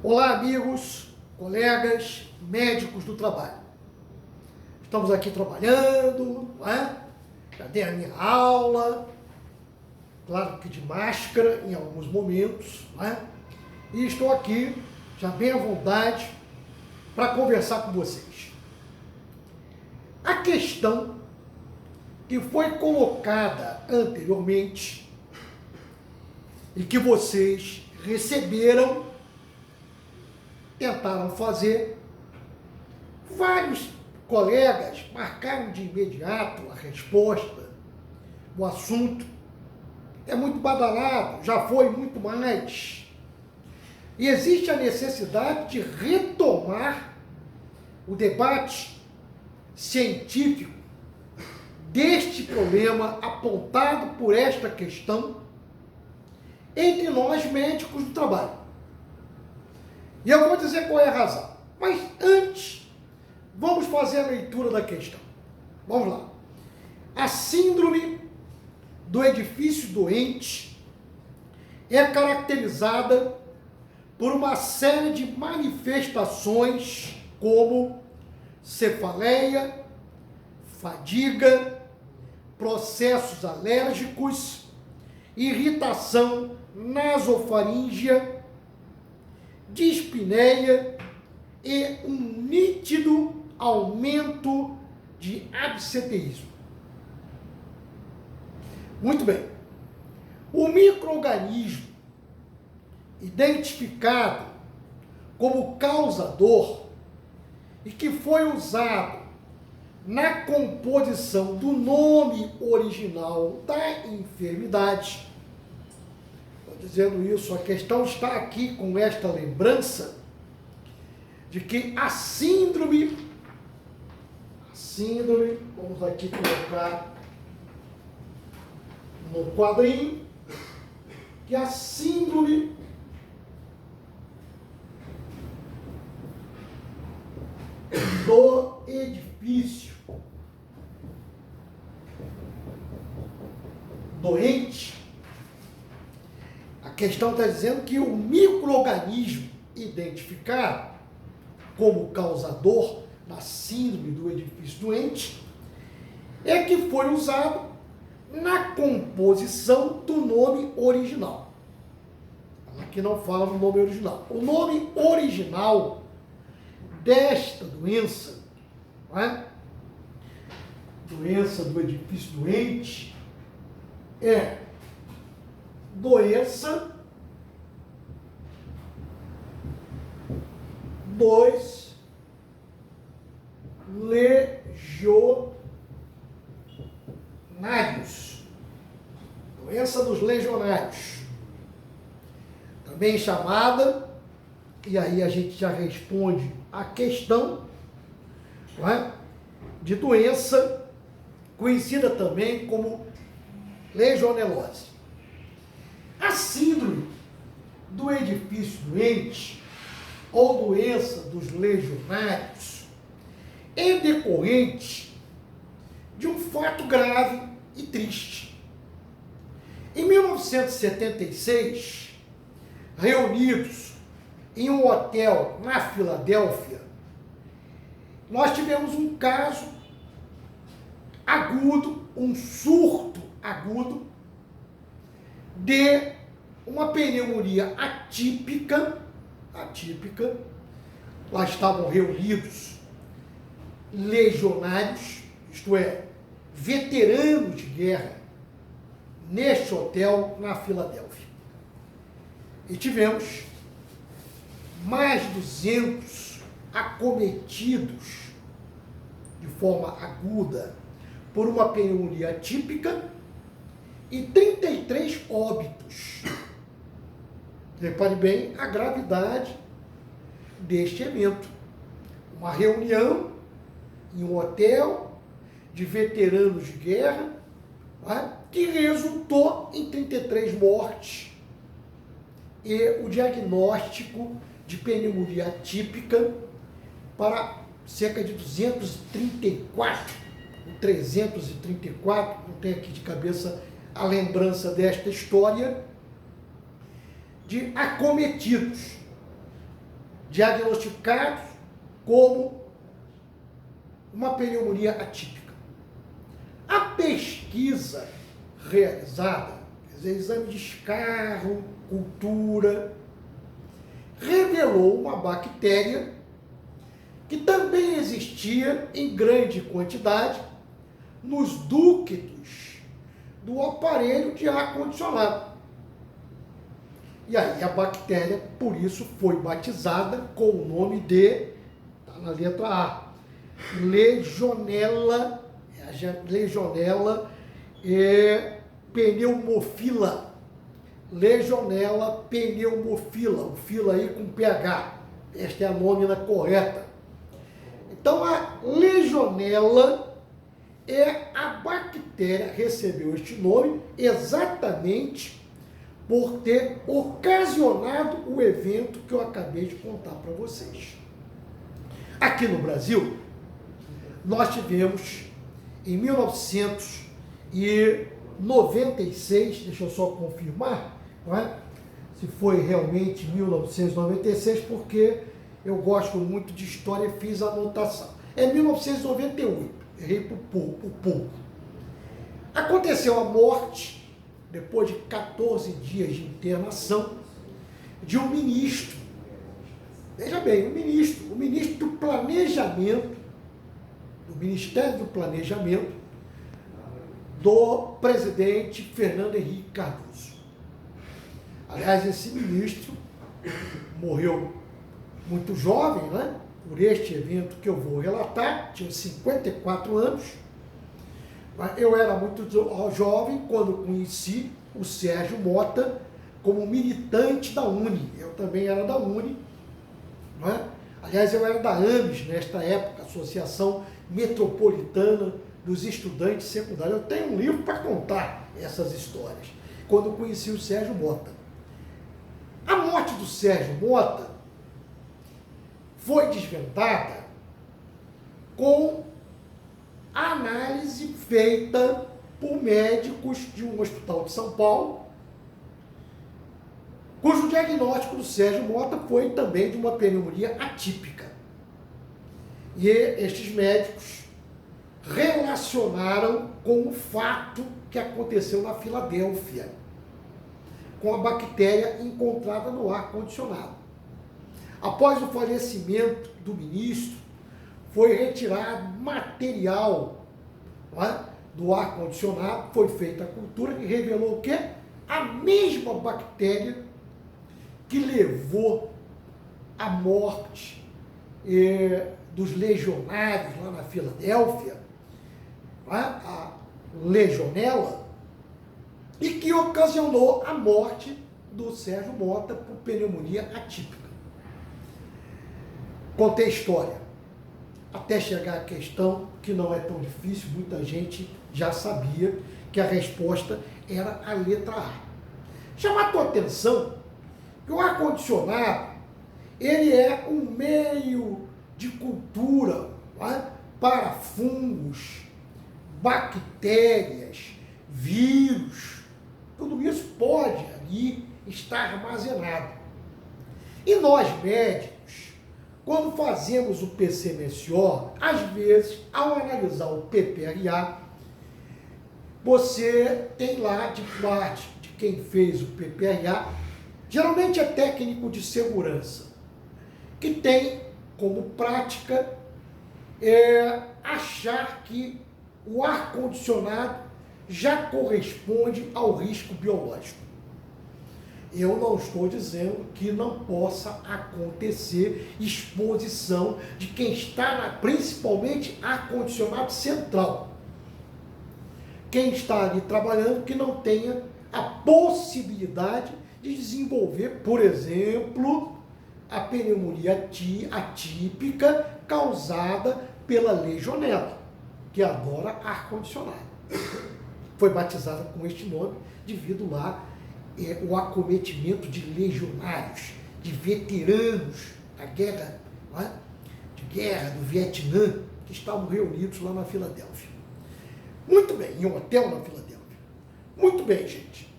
Olá, amigos, colegas, médicos do trabalho. Estamos aqui trabalhando, não é? Já dei a minha aula, claro que de máscara em alguns momentos, não é? E estou aqui, já bem à vontade, para conversar com vocês. A questão que foi colocada anteriormente e que vocês receberam, tentaram fazer, vários colegas marcaram de imediato a resposta. O assunto é muito badalado, já foi muito mais. E existe a necessidade de retomar o debate científico deste problema apontado por esta questão entre nós médicos do trabalho. E eu vou dizer qual é a razão. Mas antes, vamos fazer a leitura da questão. Vamos lá. A síndrome do edifício doente é caracterizada por uma série de manifestações como cefaleia, fadiga, processos alérgicos, irritação nasofaríngea, dispneia e um nítido aumento de absenteísmo. Muito bem. O micro-organismo identificado como causador e que foi usado na composição do nome original da enfermidade. Estou dizendo isso, a questão está aqui com esta lembrança de que a síndrome, vamos aqui colocar no quadrinho, que a síndrome do edifício doente, a questão está dizendo que o micro-organismo identificado como causador da síndrome do edifício doente é que foi usado na composição do nome original. Aqui não fala do nome original. O nome original desta doença, não é? Doença do edifício doente, é doença dos legionários. Doença dos legionários. Também chamada, e aí a gente já responde a questão, não é? De doença conhecida também como legionelose. A síndrome do edifício doente ou doença dos legionários é decorrente de um fato grave e triste. Em 1976, reunidos em um hotel na Filadélfia, nós tivemos um caso agudo, um surto agudo de uma pneumonia atípica. Lá estavam reunidos legionários, isto é, veteranos de guerra, neste hotel na Filadélfia. E tivemos mais de 200 acometidos de forma aguda por uma pneumonia atípica e 33 óbitos. Repare bem a gravidade deste evento. Uma reunião em um hotel de veteranos de guerra, que resultou em 33 mortes e o diagnóstico de pneumonia atípica para cerca de 334, não tenho aqui de cabeça a lembrança desta história, de acometidos diagnosticados como uma pneumonia atípica. A pesquisa realizada, quer dizer, exame de escarro, cultura, revelou uma bactéria que também existia em grande quantidade nos ductos do aparelho de ar-condicionado. E aí a bactéria, por isso, foi batizada com o nome de, está na letra A, Legionella pneumofila. Legionella pneumofila, o fila aí com PH. Esta é a nômina correta. Então a Legionella é a bactéria, recebeu este nome exatamente por ter ocasionado o evento que eu acabei de contar para vocês. Aqui no Brasil, nós tivemos em 1996, deixa eu só confirmar, não é? Se foi realmente 1996, porque eu gosto muito de história e fiz a anotação. É 1998, errei por pouco. Aconteceu a morte, depois de 14 dias de internação, de um ministro. Veja bem, o ministro do Planejamento, do Ministério do Planejamento, do presidente Fernando Henrique Cardoso. Aliás, esse ministro morreu muito jovem, né? Por este evento que eu vou relatar, tinha 54 anos. Eu era muito jovem quando conheci o Sérgio Mota como militante da UNE. Eu também era da UNE, não é? Aliás, eu era da AMES nesta época, Associação Metropolitana dos Estudantes Secundários. Eu tenho um livro para contar essas histórias, quando eu conheci o Sérgio Mota. A morte do Sérgio Mota foi desvendada com a análise feita por médicos de um hospital de São Paulo, cujo diagnóstico do Sérgio Mota foi também de uma pneumonia atípica. E estes médicos relacionaram com o fato que aconteceu na Filadélfia, com a bactéria encontrada no ar-condicionado. Após o falecimento do ministro, foi retirado material, não é, do ar-condicionado, foi feita a cultura que revelou o quê? A mesma bactéria que levou à morte dos legionários lá na Filadélfia, não é? A Legionella, e que ocasionou a morte do Sérgio Mota por pneumonia atípica. Contei a história, até chegar à questão que não é tão difícil, muita gente já sabia que a resposta era a letra A. Chamar a tua atenção que o ar-condicionado, ele é um meio de cultura, não é? Para fungos, bactérias, vírus, tudo isso pode ali estar armazenado. E nós médicos, quando fazemos o PCMSO, às vezes, ao analisar o PPRA, você tem lá de parte de quem fez o PPRA, geralmente é técnico de segurança, que tem como prática achar que o ar-condicionado já corresponde ao risco biológico. Eu não estou dizendo que não possa acontecer exposição de quem está, principalmente ar-condicionado central. Quem está ali trabalhando que não tenha a possibilidade de desenvolver, por exemplo, a pneumonia atípica causada pela Legionella, que adora ar-condicionado. Foi batizada com este nome devido lá o acometimento de legionários, de veteranos da guerra, do Vietnã, que estavam reunidos lá na Filadélfia. Muito bem, em um hotel na Filadélfia. Muito bem, gente.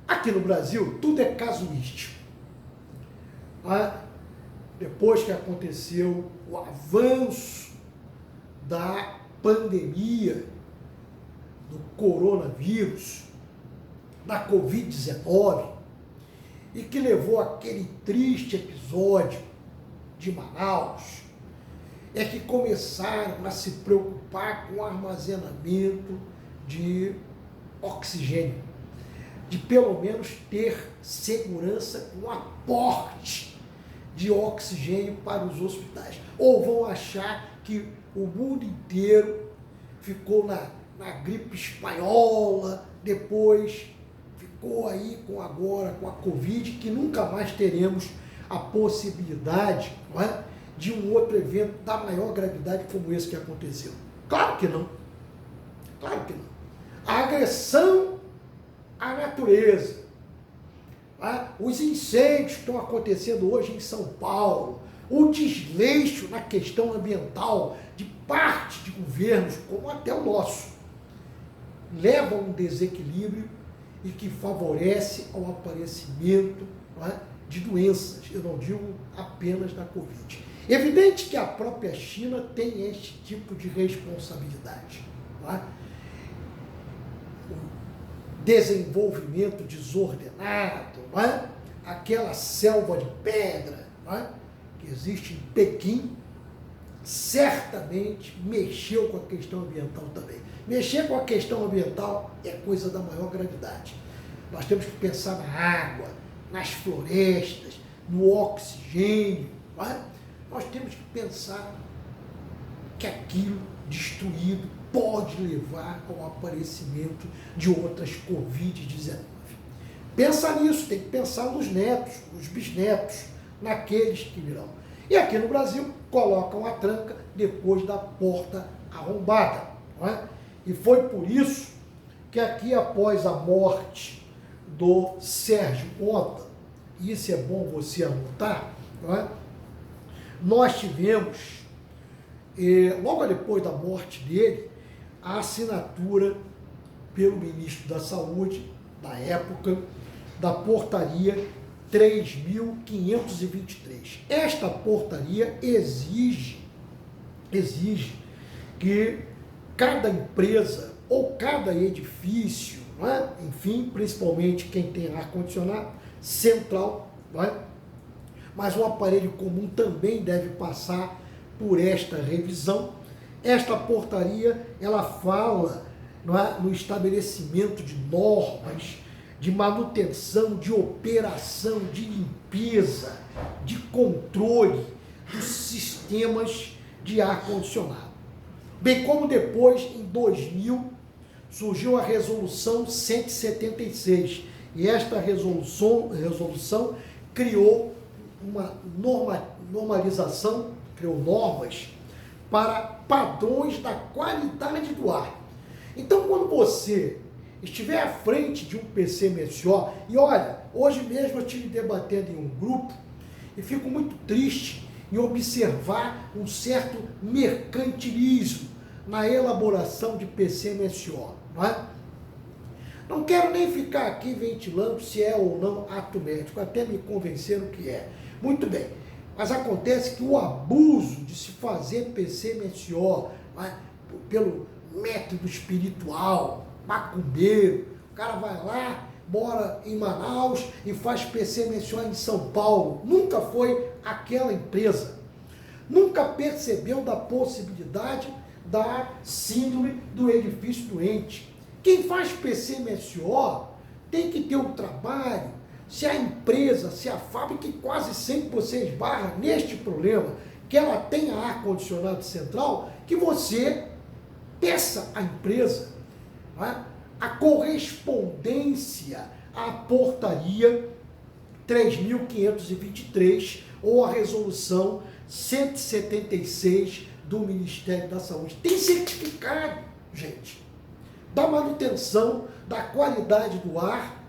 Aqui no Brasil, tudo é casuístico. depois que aconteceu o avanço da pandemia do coronavírus, da Covid-19, e que levou àquele triste episódio de Manaus, é que começaram a se preocupar com o armazenamento de oxigênio, de pelo menos ter segurança com aporte de oxigênio para os hospitais. Ou vão achar que o mundo inteiro ficou na gripe espanhola, depois ficou aí agora com a Covid, que nunca mais teremos a possibilidade, não é, de um outro evento da maior gravidade como esse que aconteceu. Claro que não. Claro que não. A agressão à natureza, os incêndios que estão acontecendo hoje em São Paulo, o desleixo na questão ambiental de parte de governos, como até o nosso, levam a um desequilíbrio e que favorece ao aparecimento de doenças, eu não digo apenas da Covid. Evidente que a própria China tem este tipo de responsabilidade. O desenvolvimento desordenado, aquela selva de pedra que existe em Pequim, certamente mexeu com a questão ambiental também. Mexer com a questão ambiental é coisa da maior gravidade. Nós temos que pensar na água, nas florestas, no oxigênio. Nós temos que pensar que aquilo destruído pode levar ao aparecimento de outras Covid-19. Pensa nisso, tem que pensar nos netos, nos bisnetos, naqueles que virão. E aqui no Brasil, colocam a tranca depois da porta arrombada. E foi por isso que aqui, após a morte do Sérgio Ponta, e isso é bom você anotar, nós tivemos, logo depois da morte dele, a assinatura pelo ministro da Saúde, da época, da portaria 3.523. Esta portaria exige que cada empresa ou cada edifício, enfim, principalmente quem tem ar-condicionado, central, mas o aparelho comum também deve passar por esta revisão. Esta portaria, ela fala no estabelecimento de normas de manutenção, de operação, de limpeza, de controle dos sistemas de ar-condicionado. Bem como depois, em 2000, surgiu a Resolução 176, e esta resolução criou uma normalização, criou normas para padrões da qualidade do ar. Então, quando você estiver à frente de um PCMSO, e olha, hoje mesmo eu estive debatendo em um grupo e fico muito triste em observar um certo mercantilismo na elaboração de PCMSO, Não quero nem ficar aqui ventilando se é ou não ato médico, até me convenceram que é. Muito bem, mas acontece que o abuso de se fazer PCMSO pelo método espiritual, macumbeiro, o cara vai lá, mora em Manaus e faz PCMSO em São Paulo. Nunca foi aquela empresa. Nunca percebeu da possibilidade da síndrome do edifício doente. Quem faz PCMSO tem que ter um trabalho. Se a empresa, se a fábrica, que quase sempre você esbarra neste problema, que ela tenha ar-condicionado central, que você peça à empresa a correspondência à portaria 3.523 ou a resolução 176 do Ministério da Saúde. Tem certificado, gente, da manutenção da qualidade do ar,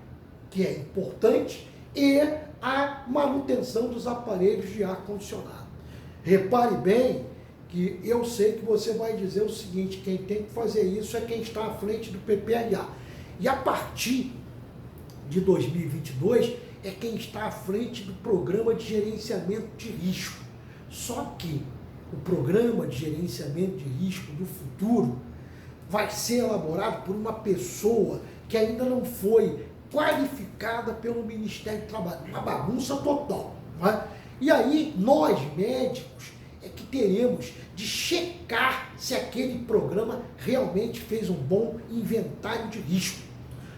que é importante, e a manutenção dos aparelhos de ar-condicionado. Repare bem que eu sei que você vai dizer o seguinte: quem tem que fazer isso é quem está à frente do PPRA. E a partir de 2022, é quem está à frente do programa de gerenciamento de risco. Só que o programa de gerenciamento de risco do futuro vai ser elaborado por uma pessoa que ainda não foi qualificada pelo Ministério do Trabalho. Uma bagunça total. Não é? E aí, nós, médicos, é que teremos de checar se aquele programa realmente fez um bom inventário de risco.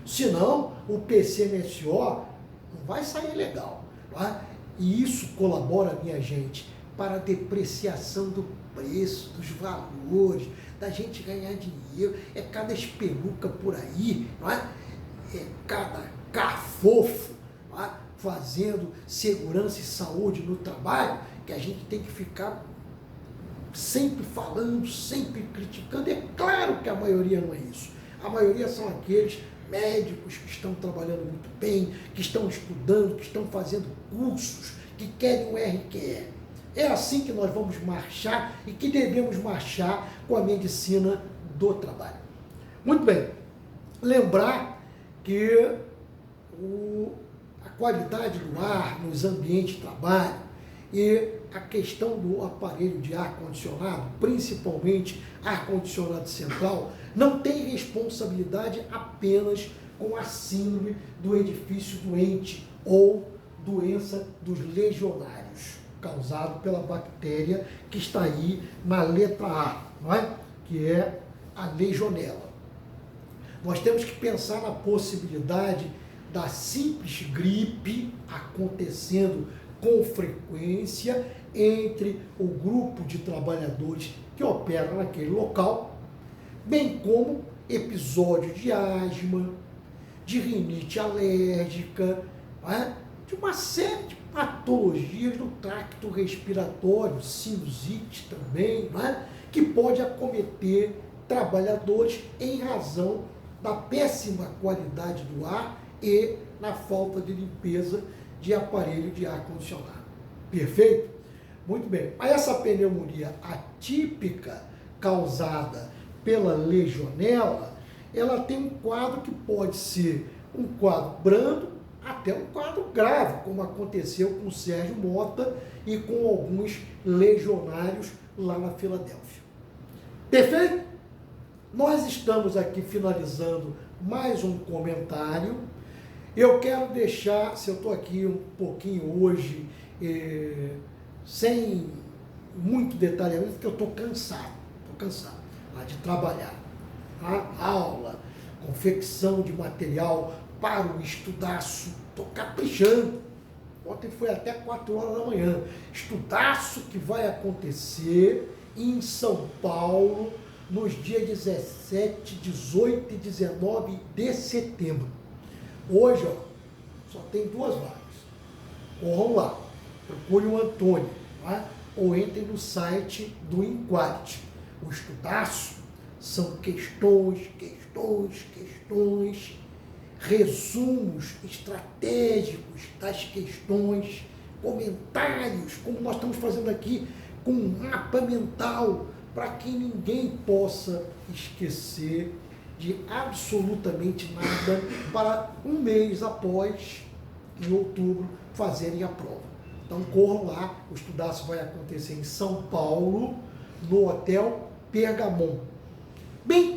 Senão, o PCMSO não vai sair legal. Não é? E isso colabora, minha gente, para a depreciação do preço, dos valores, da gente ganhar dinheiro. É cada espeluca por aí, não é? É cada cafofo, não é? Fazendo segurança e saúde no trabalho, que a gente tem que ficar sempre falando, sempre criticando. É claro que a maioria não é isso. A maioria são aqueles médicos que estão trabalhando muito bem, que estão estudando, que estão fazendo cursos, que querem o RQE. É assim que nós vamos marchar e que devemos marchar com a medicina do trabalho. Muito bem, lembrar que a qualidade do ar nos ambientes de trabalho e a questão do aparelho de ar-condicionado, principalmente ar-condicionado central, não tem responsabilidade apenas com a síndrome do edifício doente ou doença dos legionários, causado pela bactéria que está aí na letra A, não é? Que é a legionela. Nós temos que pensar na possibilidade da simples gripe acontecendo com frequência entre o grupo de trabalhadores que opera naquele local, bem como episódio de asma, de rinite alérgica, não é? De uma série de patologias do tracto respiratório, sinusite também, não é? Que pode acometer trabalhadores em razão da péssima qualidade do ar e na falta de limpeza de aparelho de ar-condicionado. Perfeito? Muito bem. Mas essa pneumonia atípica causada pela legionela, ela tem um quadro que pode ser um quadro brando até um quadro grave, como aconteceu com o Sérgio Mota e com alguns legionários lá na Filadélfia. Perfeito? Nós estamos aqui finalizando mais um comentário. Eu quero deixar, se eu estou aqui um pouquinho hoje, sem muito detalhamento, porque eu estou cansado de trabalhar. Tá? Aula, confecção de material para o estudaço, estou caprichando. Ontem foi até 4 horas da manhã. Estudaço que vai acontecer em São Paulo, nos dias 17, 18 e 19 de setembro. Hoje, ó, só tem 2 vagas. Corram lá, procure o Antônio, tá? Ou entrem no site do Inquality. O estudaço são questões, resumos estratégicos das questões, comentários, como nós estamos fazendo aqui, com um mapa mental, para que ninguém possa esquecer de absolutamente nada para um mês após, em outubro, fazerem a prova. Então corram lá, o estudaço vai acontecer em São Paulo, no Hotel Pergamon. Bem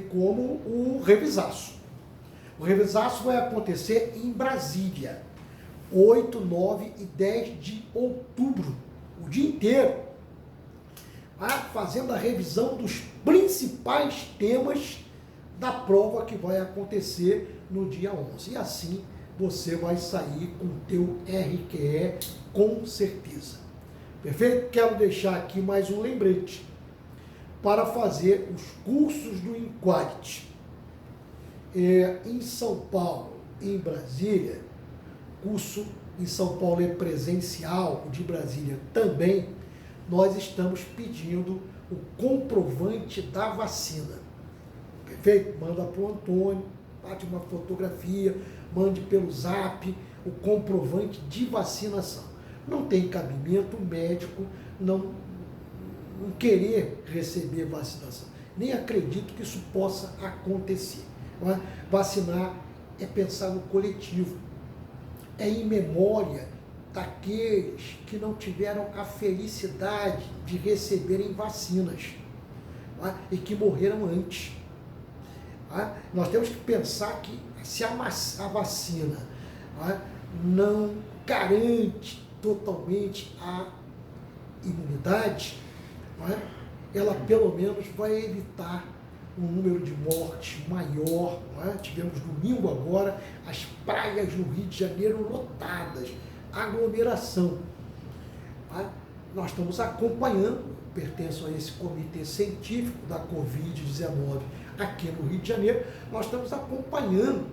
como o revisaço. O revisaço vai acontecer em Brasília, 8, 9 e 10 de outubro, o dia inteiro, fazendo a revisão dos principais temas da prova que vai acontecer no dia 11. E assim você vai sair com o teu RQE com certeza. Perfeito? Quero deixar aqui mais um lembrete para fazer os cursos do Inquality. Em São Paulo e em Brasília, curso em São Paulo é presencial, o de Brasília também, nós estamos pedindo o comprovante da vacina. Perfeito? Manda para o Antônio, bate uma fotografia, mande pelo Zap o comprovante de vacinação. Não tem cabimento médico não querer receber vacinação. Nem acredito que isso possa acontecer. Não é? Vacinar é pensar no coletivo, é em memória daqueles que não tiveram a felicidade de receberem vacinas, tá? E que morreram antes. Tá? Nós temos que pensar que se a vacina, tá, não garante totalmente a imunidade, tá, ela pelo menos vai evitar um número de mortes maior. Tá? Tivemos domingo agora as praias no Rio de Janeiro lotadas, aglomeração. Tá? Nós estamos acompanhando, pertenço a esse comitê científico da Covid-19 aqui no Rio de Janeiro, nós estamos acompanhando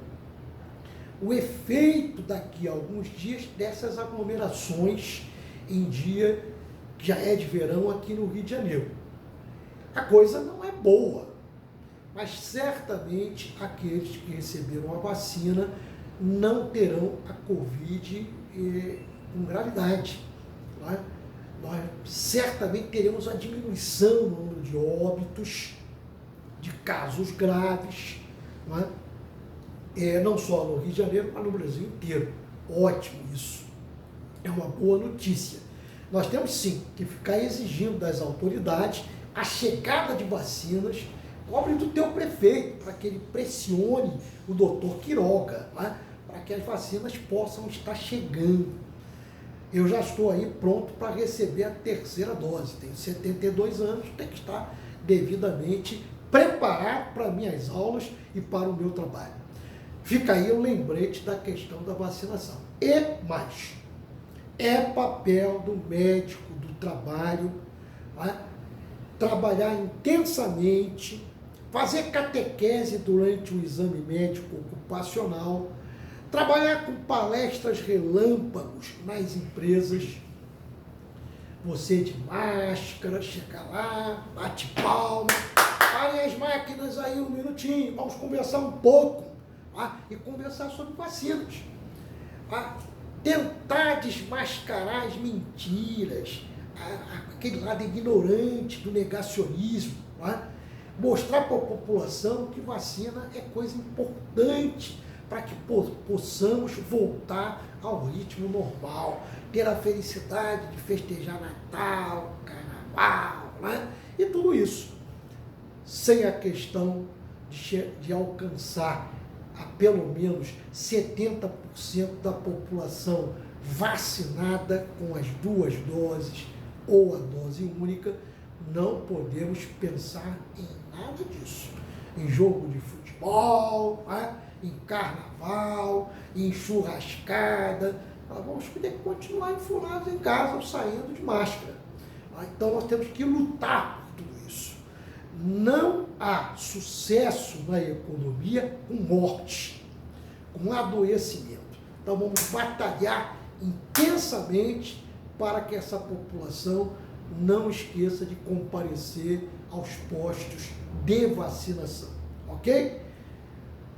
o efeito daqui a alguns dias dessas aglomerações em dia que já é de verão aqui no Rio de Janeiro. A coisa não é boa, mas certamente aqueles que receberam a vacina não terão a Covid com gravidade. Não é? Nós certamente teremos uma diminuição no número de óbitos, de casos graves, não é? Não só no Rio de Janeiro, mas no Brasil inteiro. Ótimo isso. É uma boa notícia. Nós temos sim que ficar exigindo das autoridades a chegada de vacinas. Cobre do teu prefeito, para que ele pressione o doutor Quiroga, né, para que as vacinas possam estar chegando. Eu já estou aí pronto para receber a terceira dose. Tenho 72 anos, tenho que estar devidamente preparado para minhas aulas e para o meu trabalho. Fica aí o lembrete da questão da vacinação. E mais, é papel do médico do trabalho, né, trabalhar intensamente, fazer catequese durante o exame médico ocupacional, trabalhar com palestras relâmpagos nas empresas, você de máscara, chega lá, bate palma, parem as máquinas aí um minutinho, vamos conversar um pouco, tá? E conversar sobre vacinas. Tá? Tentar desmascarar as mentiras, aquele lado ignorante do negacionismo, tá? Mostrar para a população que vacina é coisa importante para que possamos voltar ao ritmo normal, ter a felicidade de festejar Natal, Carnaval, né? E tudo isso, sem a questão de alcançar a pelo menos 70% da população vacinada com as 2 doses ou a dose única. Não podemos pensar em nada disso. Em jogo de futebol, né? Em carnaval, em churrascada. Nós vamos ter que continuar enfurados em casa ou saindo de máscara. Então nós temos que lutar por tudo isso. Não há sucesso na economia com morte, com adoecimento. Então vamos batalhar intensamente para que essa população não esqueça de comparecer aos postos de vacinação, ok?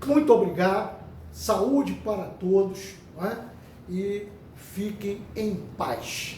Muito obrigado, saúde para todos, não é? E fiquem em paz.